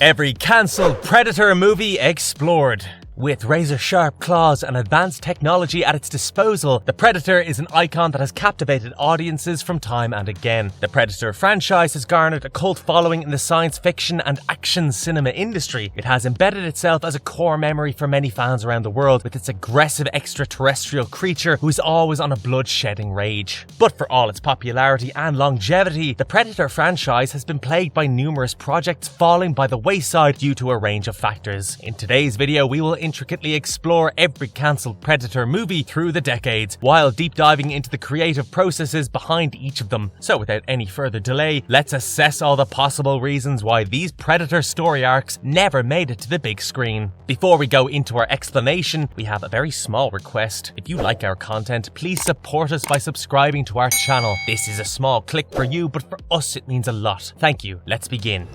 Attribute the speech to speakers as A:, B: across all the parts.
A: Every cancelled Predator movie explored. With razor-sharp claws and advanced technology at its disposal, the Predator is an icon that has captivated audiences from time and again. The Predator franchise has garnered a cult following in the science fiction and action cinema industry. It has embedded itself as a core memory for many fans around the world, with its aggressive extraterrestrial creature who is always on a blood-shedding rage. But for all its popularity and longevity, the Predator franchise has been plagued by numerous projects falling by the wayside due to a range of factors. In today's video, we will intricately explore every cancelled Predator movie through the decades, while deep diving into the creative processes behind each of them. So without any further delay, let's assess all the possible reasons why these Predator story arcs never made it to the big screen. Before we go into our explanation, we have a very small request. If you like our content, please support us by subscribing to our channel. This is a small click for you, but for us it means a lot. Thank you. Let's begin.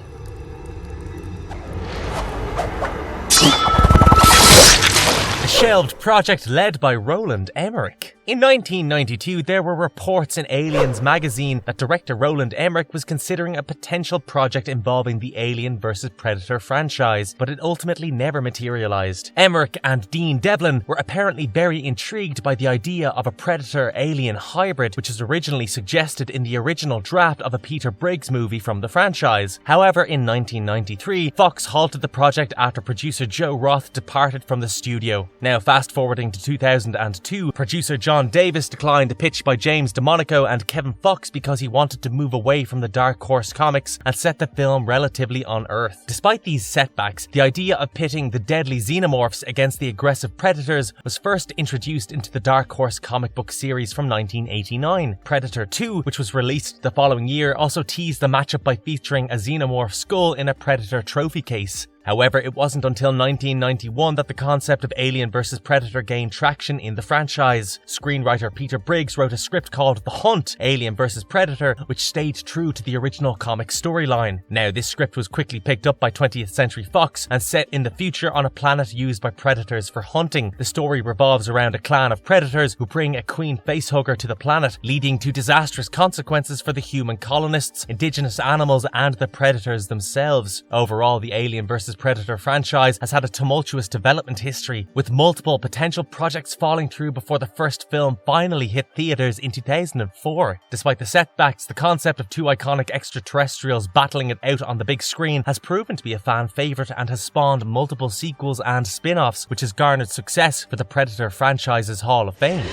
A: A shelved project led by Roland Emmerich. In 1992, there were reports in Aliens magazine that director Roland Emmerich was considering a potential project involving the Alien vs Predator franchise, but it ultimately never materialized. Emmerich and Dean Devlin were apparently very intrigued by the idea of a Predator-Alien hybrid, which was originally suggested in the original draft of a Peter Briggs movie from the franchise. However, in 1993, Fox halted the project after producer Joe Roth departed from the studio. Now, fast forwarding to 2002, producer John Davis declined a pitch by James DeMonaco and Kevin Fox because he wanted to move away from the Dark Horse comics and set the film relatively on Earth. Despite these setbacks, the idea of pitting the deadly xenomorphs against the aggressive predators was first introduced into the Dark Horse comic book series from 1989. Predator 2, which was released the following year, also teased the matchup by featuring a xenomorph skull in a Predator trophy case. However, it wasn't until 1991 that the concept of Alien vs Predator gained traction in the franchise. Screenwriter Peter Briggs wrote a script called The Hunt, Alien vs Predator, which stayed true to the original comic storyline. Now, this script was quickly picked up by 20th Century Fox and set in the future on a planet used by predators for hunting. The story revolves around a clan of predators who bring a queen facehugger to the planet, leading to disastrous consequences for the human colonists, indigenous animals, and the predators themselves. Overall, the Alien vs Predator franchise has had a tumultuous development history, with multiple potential projects falling through before the first film finally hit theaters in 2004. Despite the setbacks, the concept of two iconic extraterrestrials battling it out on the big screen has proven to be a fan favorite and has spawned multiple sequels and spin-offs, which has garnered success for the Predator franchise's Hall of Fame.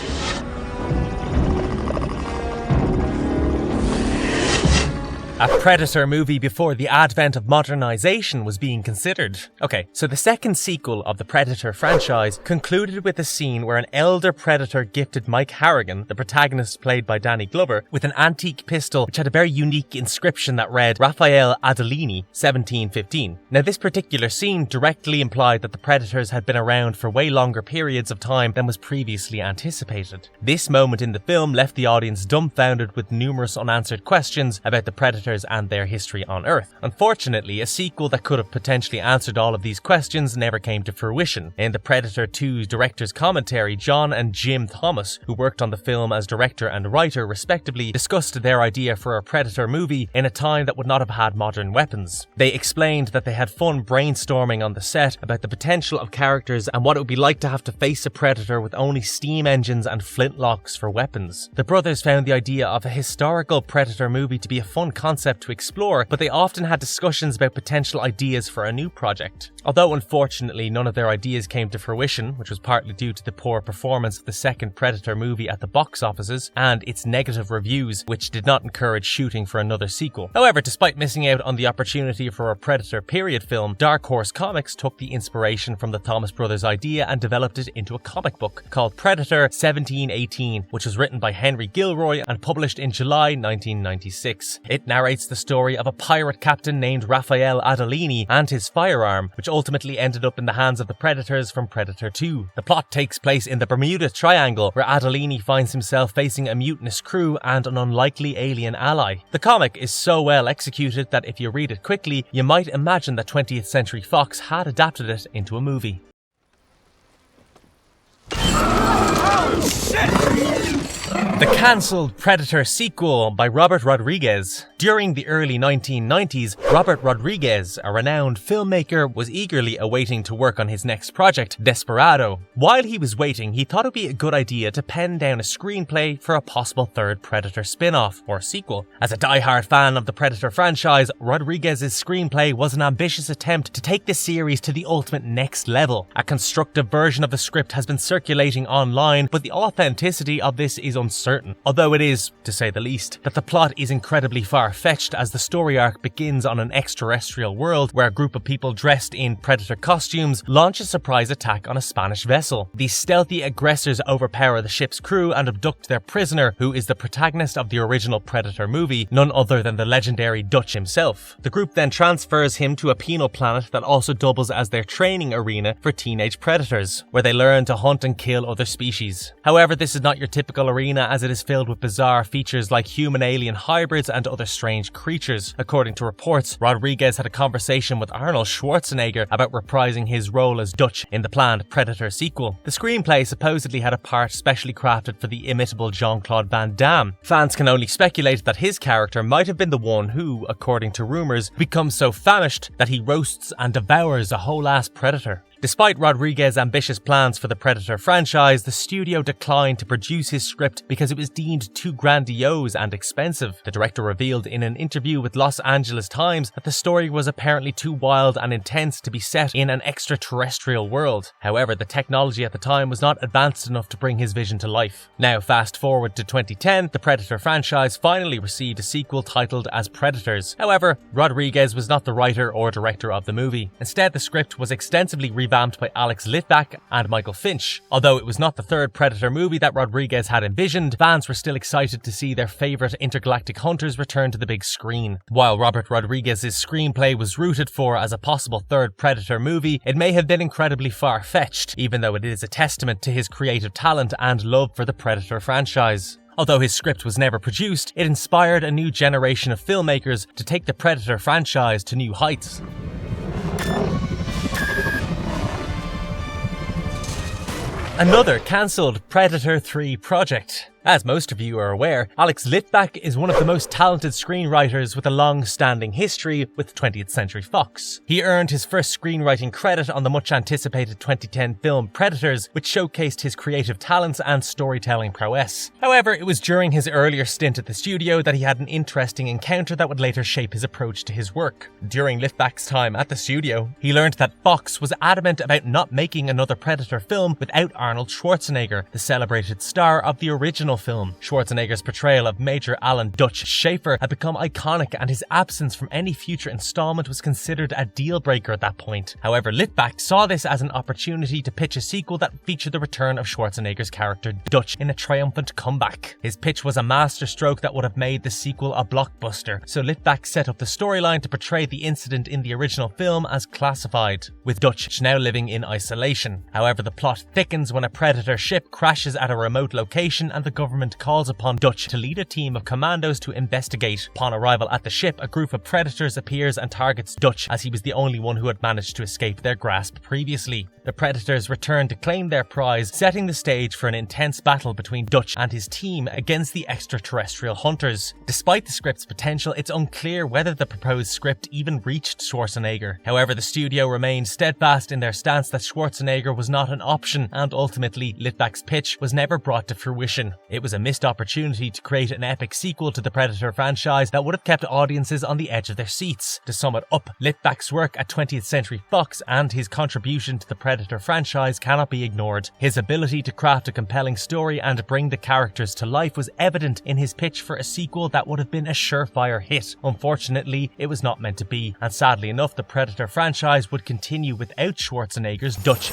A: A Predator movie before the advent of modernization was being considered. Okay, so the second sequel of the Predator franchise concluded with a scene where an elder Predator gifted Mike Harrigan, the protagonist played by Danny Glover, with an antique pistol which had a very unique inscription that read Raphael Adolini, 1715. Now, this particular scene directly implied that the Predators had been around for way longer periods of time than was previously anticipated. This moment in the film left the audience dumbfounded with numerous unanswered questions about the Predators and their history on Earth. Unfortunately, a sequel that could have potentially answered all of these questions never came to fruition. In the Predator 2's director's commentary, John and Jim Thomas, who worked on the film as director and writer respectively, discussed their idea for a Predator movie in a time that would not have had modern weapons. They explained that they had fun brainstorming on the set about the potential of characters and what it would be like to have to face a Predator with only steam engines and flintlocks for weapons. The brothers found the idea of a historical Predator movie to be a fun concept to explore, but they often had discussions about potential ideas for a new project. Although unfortunately none of their ideas came to fruition, which was partly due to the poor performance of the second Predator movie at the box offices and its negative reviews, which did not encourage shooting for another sequel. However, despite missing out on the opportunity for a Predator period film, Dark Horse Comics took the inspiration from the Thomas brothers' idea and developed it into a comic book called Predator 1718, which was written by Henry Gilroy and published in July 1996. It narrates the story of a pirate captain named Raphael Adolini and his firearm, which ultimately ended up in the hands of the Predators from Predator 2. The plot takes place in the Bermuda Triangle, where Adolini finds himself facing a mutinous crew and an unlikely alien ally. The comic is so well executed that if you read it quickly, you might imagine that 20th Century Fox had adapted it into a movie. Oh, shit! The cancelled Predator sequel by Robert Rodriguez. During the early 1990s, Robert Rodriguez, a renowned filmmaker, was eagerly awaiting to work on his next project, Desperado. While he was waiting, he thought it would be a good idea to pen down a screenplay for a possible third Predator spin-off, or sequel. As a die-hard fan of the Predator franchise, Rodriguez's screenplay was an ambitious attempt to take the series to the ultimate next level. A constructive version of the script has been circulating online, but the authenticity of this is uncertain, although it is, to say the least, that the plot is incredibly far-fetched as the story arc begins on an extraterrestrial world where a group of people dressed in Predator costumes launch a surprise attack on a Spanish vessel. These stealthy aggressors overpower the ship's crew and abduct their prisoner, who is the protagonist of the original Predator movie, none other than the legendary Dutch himself. The group then transfers him to a penal planet that also doubles as their training arena for teenage predators, where they learn to hunt and kill other species. However, this is not your typical arena, as it is filled with bizarre features like human-alien hybrids and other strange creatures. According to reports, Rodriguez had a conversation with Arnold Schwarzenegger about reprising his role as Dutch in the planned Predator sequel. The screenplay supposedly had a part specially crafted for the imitable Jean-Claude Van Damme. Fans can only speculate that his character might have been the one who, according to rumours, becomes so famished that he roasts and devours a whole-ass predator. Despite Rodriguez's ambitious plans for the Predator franchise, the studio declined to produce his script because it was deemed too grandiose and expensive. The director revealed in an interview with Los Angeles Times that the story was apparently too wild and intense to be set in an extraterrestrial world. However, the technology at the time was not advanced enough to bring his vision to life. Now, fast forward to 2010, the Predator franchise finally received a sequel titled as Predators. However, Rodriguez was not the writer or director of the movie. Instead, the script was extensively revamped by Alex Litvak and Michael Finch. Although it was not the third Predator movie that Rodriguez had envisioned, fans were still excited to see their favourite intergalactic hunters return to the big screen. While Robert Rodriguez's screenplay was rooted for as a possible third Predator movie, it may have been incredibly far-fetched, even though it is a testament to his creative talent and love for the Predator franchise. Although his script was never produced, it inspired a new generation of filmmakers to take the Predator franchise to new heights. Another cancelled Predator 3 project. As most of you are aware, Alex Litvak is one of the most talented screenwriters with a long-standing history with 20th Century Fox. He earned his first screenwriting credit on the much-anticipated 2010 film Predators, which showcased his creative talents and storytelling prowess. However, it was during his earlier stint at the studio that he had an interesting encounter that would later shape his approach to his work. During Litvak's time at the studio, he learned that Fox was adamant about not making another Predator film without Arnold Schwarzenegger, the celebrated star of the original film. Schwarzenegger's portrayal of Major Alan Dutch Schaefer had become iconic, and his absence from any future installment was considered a deal breaker at that point. However, Litvak saw this as an opportunity to pitch a sequel that featured the return of Schwarzenegger's character Dutch in a triumphant comeback. His pitch was a masterstroke that would have made the sequel a blockbuster, so Litvak set up the storyline to portray the incident in the original film as classified, with Dutch now living in isolation. However, the plot thickens when a Predator ship crashes at a remote location and the government calls upon Dutch to lead a team of commandos to investigate. Upon arrival at the ship, a group of predators appears and targets Dutch, as he was the only one who had managed to escape their grasp previously. The predators return to claim their prize, setting the stage for an intense battle between Dutch and his team against the extraterrestrial hunters. Despite the script's potential, it's unclear whether the proposed script even reached Schwarzenegger. However, the studio remained steadfast in their stance that Schwarzenegger was not an option, and ultimately Litvak's pitch was never brought to fruition. It was a missed opportunity to create an epic sequel to the Predator franchise that would have kept audiences on the edge of their seats. To sum it up, Litvak's work at 20th Century Fox and his contribution to the Predator franchise cannot be ignored. His ability to craft a compelling story and bring the characters to life was evident in his pitch for a sequel that would have been a surefire hit. Unfortunately, it was not meant to be, and sadly enough, the Predator franchise would continue without Schwarzenegger's Dutch.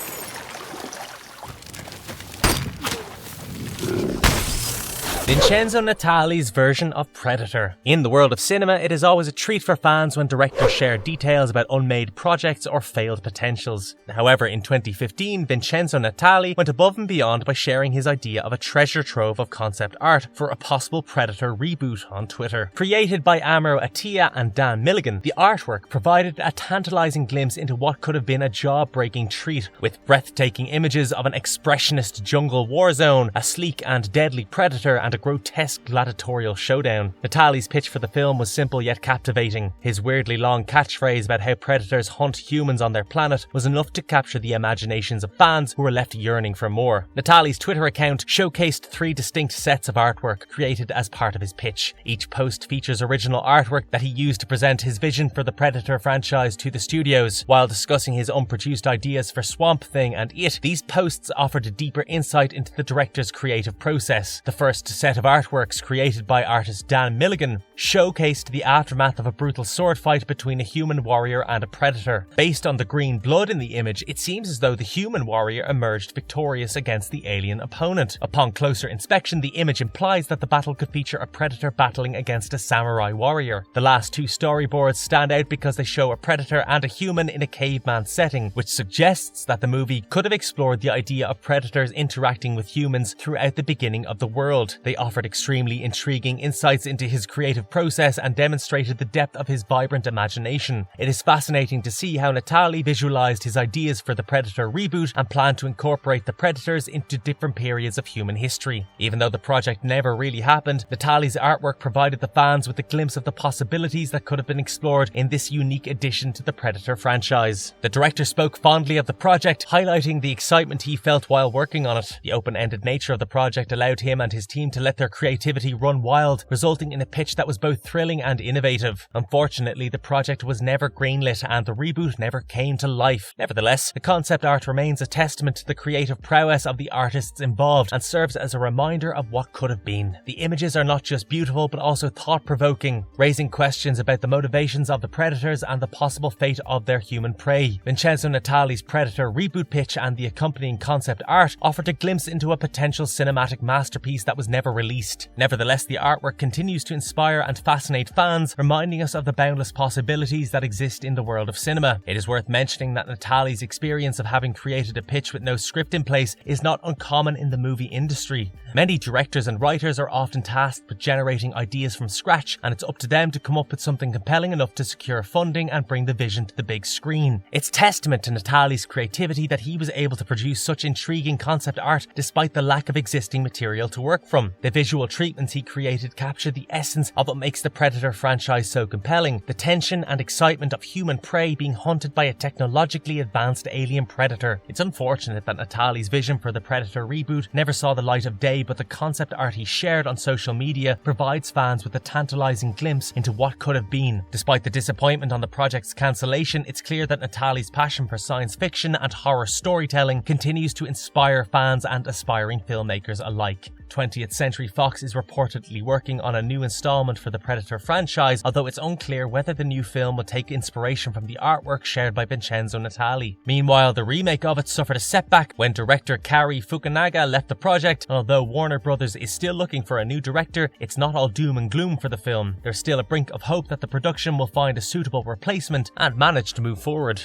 A: Vincenzo Natali's version of Predator. In the world of cinema, it is always a treat for fans when directors share details about unmade projects or failed potentials. However, in 2015, Vincenzo Natali went above and beyond by sharing his idea of a treasure trove of concept art for a possible Predator reboot on Twitter. Created by Amro Attia and Dan Milligan, the artwork provided a tantalizing glimpse into what could have been a jaw-breaking treat, with breathtaking images of an expressionist jungle war zone, a sleek and deadly predator, and a grotesque gladiatorial showdown. Natali's pitch for the film was simple yet captivating. His weirdly long catchphrase about how predators hunt humans on their planet was enough to capture the imaginations of fans who were left yearning for more. Natali's Twitter account showcased 3 distinct sets of artwork created as part of his pitch. Each post features original artwork that he used to present his vision for the Predator franchise to the studios. While discussing his unproduced ideas for Swamp Thing and It, these posts offered a deeper insight into the director's creative process. The first set of artworks, created by artist Dan Milligan, showcased the aftermath of a brutal sword fight between a human warrior and a predator. Based on the green blood in the image, it seems as though the human warrior emerged victorious against the alien opponent. Upon closer inspection, the image implies that the battle could feature a predator battling against a samurai warrior. The last 2 storyboards stand out because they show a predator and a human in a caveman setting, which suggests that the movie could have explored the idea of predators interacting with humans throughout the beginning of the world. They offered extremely intriguing insights into his creative process and demonstrated the depth of his vibrant imagination. It is fascinating to see how Natali visualized his ideas for the Predator reboot and planned to incorporate the Predators into different periods of human history. Even though the project never really happened, Natali's artwork provided the fans with a glimpse of the possibilities that could have been explored in this unique addition to the Predator franchise. The director spoke fondly of the project, highlighting the excitement he felt while working on it. The open-ended nature of the project allowed him and his team to let their creativity run wild, resulting in a pitch that was both thrilling and innovative. Unfortunately, the project was never greenlit and the reboot never came to life. Nevertheless, the concept art remains a testament to the creative prowess of the artists involved and serves as a reminder of what could have been. The images are not just beautiful but also thought-provoking, raising questions about the motivations of the predators and the possible fate of their human prey. Vincenzo Natali's Predator reboot pitch and the accompanying concept art offered a glimpse into a potential cinematic masterpiece that was never released. Nevertheless, the artwork continues to inspire and fascinate fans, reminding us of the boundless possibilities that exist in the world of cinema. It is worth mentioning that Natali's experience of having created a pitch with no script in place is not uncommon in the movie industry. Many directors and writers are often tasked with generating ideas from scratch, and it's up to them to come up with something compelling enough to secure funding and bring the vision to the big screen. It's testament to Natali's creativity that he was able to produce such intriguing concept art despite the lack of existing material to work from. The visual treatments he created capture the essence of what makes the Predator franchise so compelling: the tension and excitement of human prey being hunted by a technologically advanced alien predator. It's unfortunate that Natali's vision for the Predator reboot never saw the light of day, but the concept art he shared on social media provides fans with a tantalizing glimpse into what could have been. Despite the disappointment on the project's cancellation, it's clear that Natali's passion for science fiction and horror storytelling continues to inspire fans and aspiring filmmakers alike. 20th Century Fox is reportedly working on a new installment for the Predator franchise, although it's unclear whether the new film will take inspiration from the artwork shared by Vincenzo Natali. Meanwhile, the remake of it suffered a setback when director Kari Fukunaga left the project, and although Warner Brothers is still looking for a new director, it's not all doom and gloom for the film. There's still a brink of hope that the production will find a suitable replacement and manage to move forward.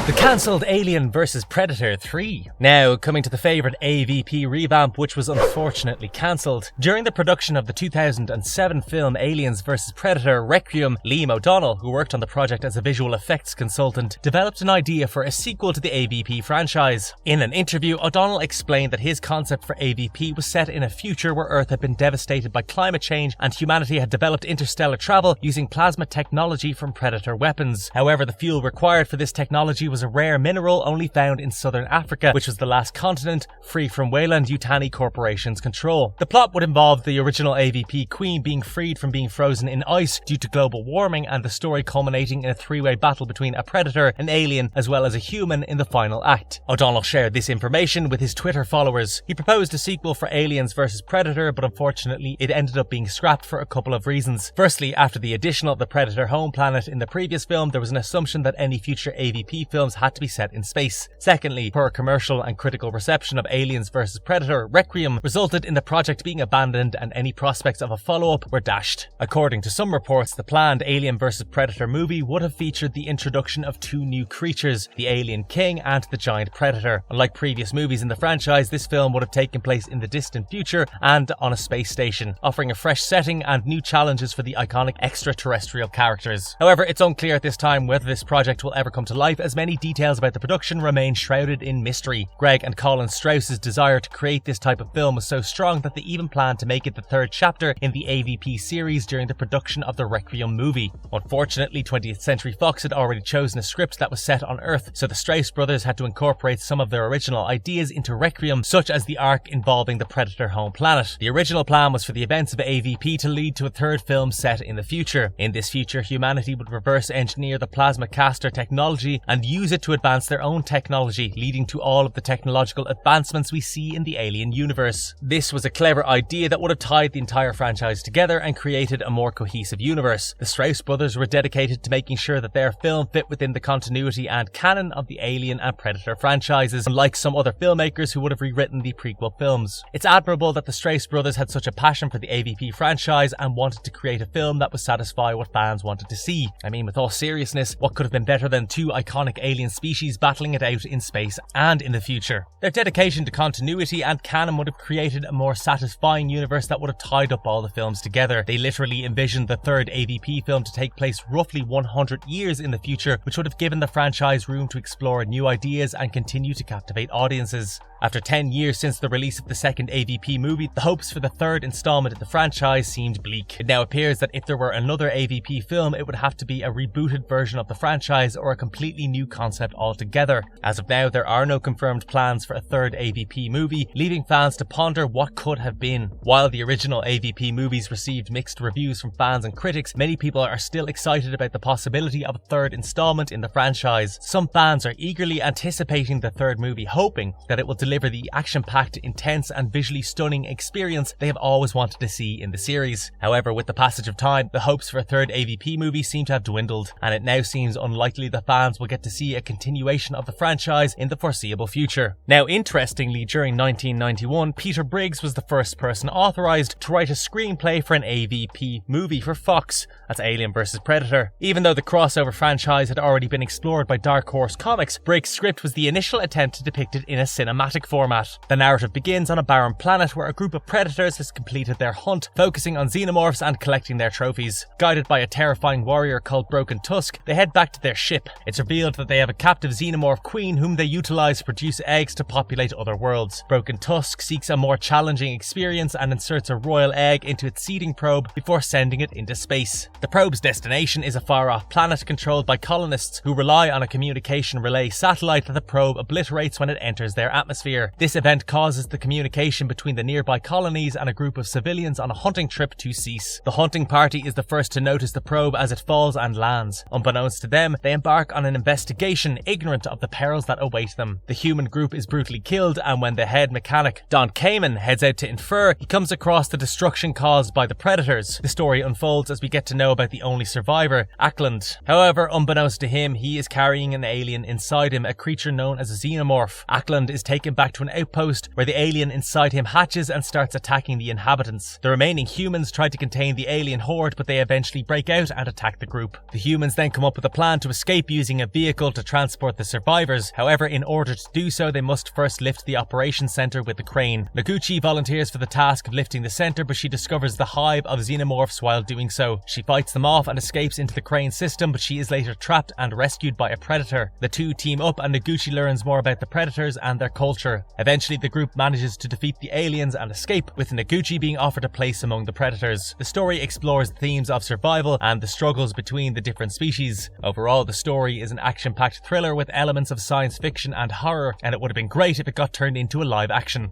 A: The cancelled Alien vs Predator 3. Now, coming to the favourite AVP revamp, which was unfortunately cancelled. During the production of the 2007 film Aliens vs Predator Requiem, Liam O'Donnell, who worked on the project as a visual effects consultant, developed an idea for a sequel to the AVP franchise. In an interview, O'Donnell explained that his concept for AVP was set in a future where Earth had been devastated by climate change and humanity had developed interstellar travel using plasma technology from Predator weapons. However, the fuel required for this technology was a rare mineral only found in southern Africa, which was the last continent free from Weyland Yutani Corporation's control. The plot would involve the original AVP Queen being freed from being frozen in ice due to global warming, and the story culminating in a three-way battle between a predator, an alien, as well as a human in the final act. O'Donnell shared this information with his Twitter followers. He proposed a sequel for Aliens vs Predator, but unfortunately it ended up being scrapped for a couple of reasons. Firstly, after the addition of the Predator home planet in the previous film, there was an assumption that any future AVP films had to be set in space. Secondly, poor commercial and critical reception of Aliens vs Predator Requiem resulted in the project being abandoned, and any prospects of a follow-up were dashed. According to some reports, the planned Alien vs Predator movie would have featured the introduction of two new creatures, the Alien King and the Giant Predator. Unlike previous movies in the franchise, this film would have taken place in the distant future and on a space station, offering a fresh setting and new challenges for the iconic extraterrestrial characters. However, it's unclear at this time whether this project will ever come to life, as many many details about the production remain shrouded in mystery. Greg and Colin Strauss's desire to create this type of film was so strong that they even planned to make it the third chapter in the AVP series during the production of the Requiem movie. Unfortunately, 20th Century Fox had already chosen a script that was set on Earth, so the Strauss brothers had to incorporate some of their original ideas into Requiem, such as the arc involving the Predator home planet. The original plan was for the events of AVP to lead to a third film set in the future. In this future, humanity would reverse engineer the plasma caster technology and use it to advance their own technology, leading to all of the technological advancements we see in the Alien universe. This was a clever idea that would have tied the entire franchise together and created a more cohesive universe. The Strauss brothers were dedicated to making sure that their film fit within the continuity and canon of the Alien and Predator franchises, unlike some other filmmakers who would have rewritten the prequel films. It's admirable that the Strauss brothers had such a passion for the AVP franchise and wanted to create a film that would satisfy what fans wanted to see. I mean, with all seriousness, what could have been better than two iconic alien species battling it out in space and in the future? Their dedication to continuity and canon would have created a more satisfying universe that would have tied up all the films together. They literally envisioned the third AVP film to take place roughly 100 years in the future, which would have given the franchise room to explore new ideas and continue to captivate audiences. After 10 years since the release of the second AVP movie, the hopes for the third installment in the franchise seemed bleak. It now appears that if there were another AVP film, it would have to be a rebooted version of the franchise or a completely new concept altogether. As of now, there are no confirmed plans for a third AVP movie, leaving fans to ponder what could have been. While the original AVP movies received mixed reviews from fans and critics, many people are still excited about the possibility of a third installment in the franchise. Some fans are eagerly anticipating the third movie, hoping that it will deliver the action-packed, intense and visually stunning experience they have always wanted to see in the series. However, with the passage of time, the hopes for a third AVP movie seem to have dwindled, and it now seems unlikely that fans will get to see a continuation of the franchise in the foreseeable future. Now, interestingly, during 1991, Peter Briggs was the first person authorized to write a screenplay for an AVP movie for Fox. That's Alien vs Predator. Even though the crossover franchise had already been explored by Dark Horse Comics, Briggs' script was the initial attempt to depict it in a cinematic format. The narrative begins on a barren planet where a group of predators has completed their hunt, focusing on xenomorphs and collecting their trophies. Guided by a terrifying warrior called Broken Tusk, they head back to their ship. It's revealed that they have a captive xenomorph queen whom they utilize to produce eggs to populate other worlds. Broken Tusk seeks a more challenging experience and inserts a royal egg into its seeding probe before sending it into space. The probe's destination is a far-off planet controlled by colonists who rely on a communication relay satellite that the probe obliterates when it enters their atmosphere. This event causes the communication between the nearby colonies and a group of civilians on a hunting trip to cease. The hunting party is the first to notice the probe as it falls and lands. Unbeknownst to them, they embark on an investigation, ignorant of the perils that await them. The human group is brutally killed, and when the head mechanic, Don Kamen, heads out to infer, he comes across the destruction caused by the predators. The story unfolds as we get to know about the only survivor, Ackland. However, unbeknownst to him, he is carrying an alien inside him, a creature known as a xenomorph. Ackland is taken back to an outpost where the alien inside him hatches and starts attacking the inhabitants. The remaining humans try to contain the alien horde, but they eventually break out and attack the group. The humans then come up with a plan to escape using a vehicle to transport the survivors. However, in order to do so, they must first lift the operations center with the crane. Noguchi volunteers for the task of lifting the center, but she discovers the hive of xenomorphs while doing so. She fights them off and escapes into the crane system, but she is later trapped and rescued by a predator. The two team up and Noguchi learns more about the predators and their culture. Eventually, the group manages to defeat the aliens and escape, with Noguchi being offered a place among the predators. The story explores the themes of survival and the struggles between the different species. Overall, the story is an action-packed thriller with elements of science fiction and horror, and it would have been great if it got turned into a live action.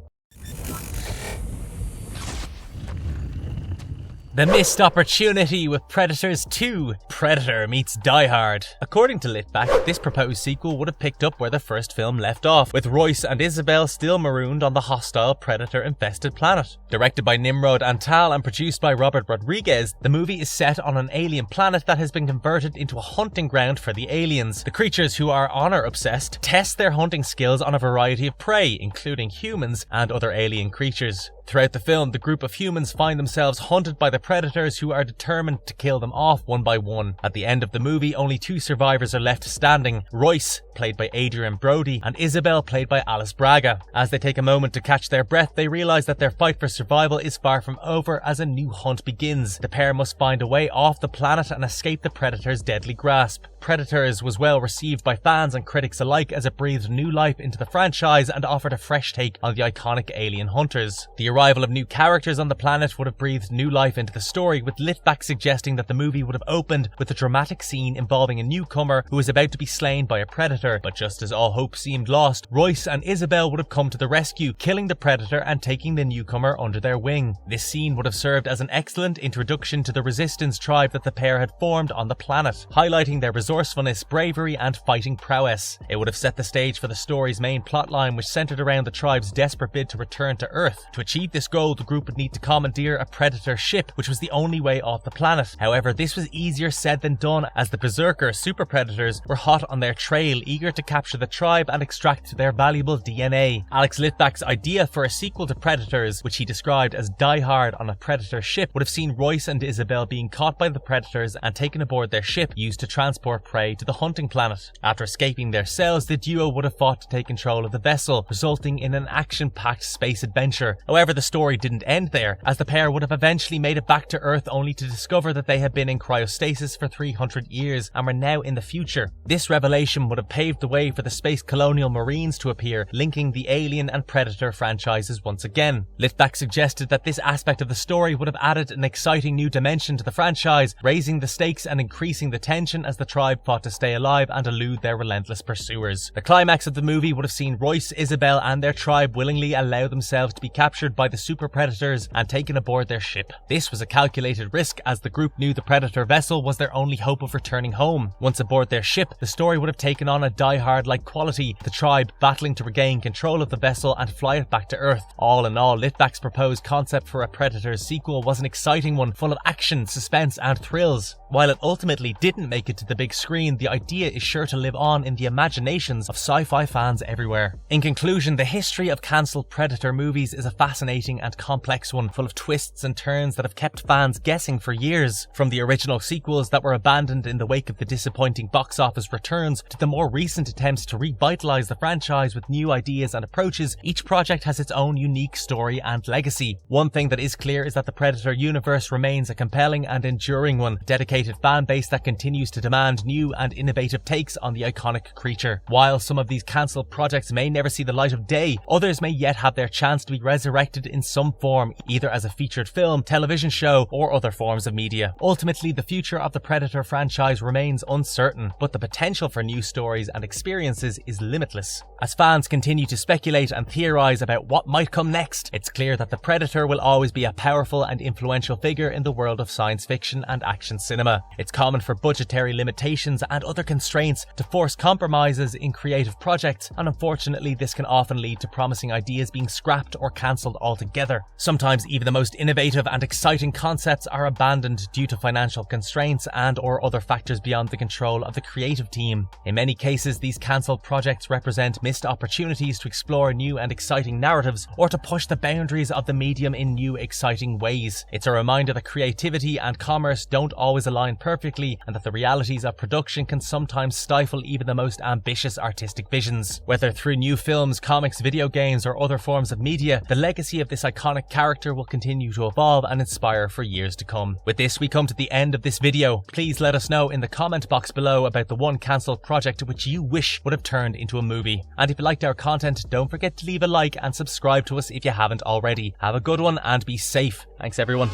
A: The missed opportunity with Predators 2. Predator meets Die Hard. According to Litback, this proposed sequel would have picked up where the first film left off, with Royce and Isabel still marooned on the hostile predator-infested planet. Directed by Nimrod Antal and produced by Robert Rodriguez, the movie is set on an alien planet that has been converted into a hunting ground for the aliens. The creatures, who are honor-obsessed, test their hunting skills on a variety of prey, including humans and other alien creatures. Throughout the film, the group of humans find themselves hunted by the predators who are determined to kill them off one by one. At the end of the movie, only 2 survivors are left standing: Royce, played by Adrian Brody, and Isabel, played by Alice Braga. As they take a moment to catch their breath, they realise that their fight for survival is far from over as a new hunt begins. The pair must find a way off the planet and escape the Predator's deadly grasp. Predators was well received by fans and critics alike as it breathed new life into the franchise and offered a fresh take on the iconic alien hunters. The arrival of new characters on the planet would have breathed new life into the story, with Litvak suggesting that the movie would have opened with a dramatic scene involving a newcomer who was about to be slain by a predator. But just as all hope seemed lost, Royce and Isabel would have come to the rescue, killing the predator and taking the newcomer under their wing. This scene would have served as an excellent introduction to the resistance tribe that the pair had formed on the planet, highlighting their resourcefulness, bravery and fighting prowess. It would have set the stage for the story's main plotline, which centered around the tribe's desperate bid to return to Earth. To achieve this goal, the group would need to commandeer a predator ship, which was the only way off the planet. However, this was easier said than done, as the berserker super predators were hot on their trail, eager to capture the tribe and extract their valuable DNA. Alex Litvak's idea for a sequel to Predators, which he described as Die Hard on a predator ship, would have seen Royce and Isabel being caught by the predators and taken aboard their ship, used to transport prey to the hunting planet. After escaping their cells, the duo would have fought to take control of the vessel, resulting in an action-packed space adventure. However, the story didn't end there, as the pair would have eventually made it back to Earth only to discover that they had been in cryostasis for 300 years and were now in the future. This revelation would have paved the way for the Space Colonial Marines to appear, linking the Alien and Predator franchises once again. Litvak suggested that this aspect of the story would have added an exciting new dimension to the franchise, raising the stakes and increasing the tension as the tribe fought to stay alive and elude their relentless pursuers. The climax of the movie would have seen Royce, Isabel and their tribe willingly allow themselves to be captured by the super predators and taken aboard their ship. This was a calculated risk, as the group knew the predator vessel was their only hope of returning home. Once aboard their ship, the story would have taken on a Die Hard-like quality, the tribe battling to regain control of the vessel and fly it back to Earth. All in all, Litvak's proposed concept for a Predators sequel was an exciting one, full of action, suspense and thrills. While it ultimately didn't make it to the big screen, the idea is sure to live on in the imaginations of sci-fi fans everywhere. In conclusion, the history of cancelled Predator movies is a fascinating and complex one, full of twists and turns that have kept fans guessing for years. From the original sequels that were abandoned in the wake of the disappointing box office returns, to the more recent attempts to revitalise the franchise with new ideas and approaches, each project has its own unique story and legacy. One thing that is clear is that the Predator universe remains a compelling and enduring one, dedicated fan base that continues to demand new and innovative takes on the iconic creature. While some of these cancelled projects may never see the light of day, others may yet have their chance to be resurrected in some form, either as a featured film, television show, or other forms of media. Ultimately, the future of the Predator franchise remains uncertain, but the potential for new stories and experiences is limitless. As fans continue to speculate and theorise about what might come next, it's clear that the Predator will always be a powerful and influential figure in the world of science fiction and action cinema. It's common for budgetary limitations and other constraints to force compromises in creative projects, and unfortunately this can often lead to promising ideas being scrapped or cancelled altogether. Sometimes even the most innovative and exciting concepts are abandoned due to financial constraints and or other factors beyond the control of the creative team. In many cases, these cancelled projects represent missed opportunities to explore new and exciting narratives, or to push the boundaries of the medium in new exciting ways. It's a reminder that creativity and commerce don't always align perfectly, and that the realities of production can sometimes stifle even the most ambitious artistic visions. Whether through new films, comics, video games, or other forms of media, the legacy of this iconic character will continue to evolve and inspire for years to come. With this, we come to the end of this video. Please let us know in the comment box below about the one cancelled project which you wish would have turned into a movie. And if you liked our content, don't forget to leave a like and subscribe to us if you haven't already. Have a good one and be safe. Thanks everyone.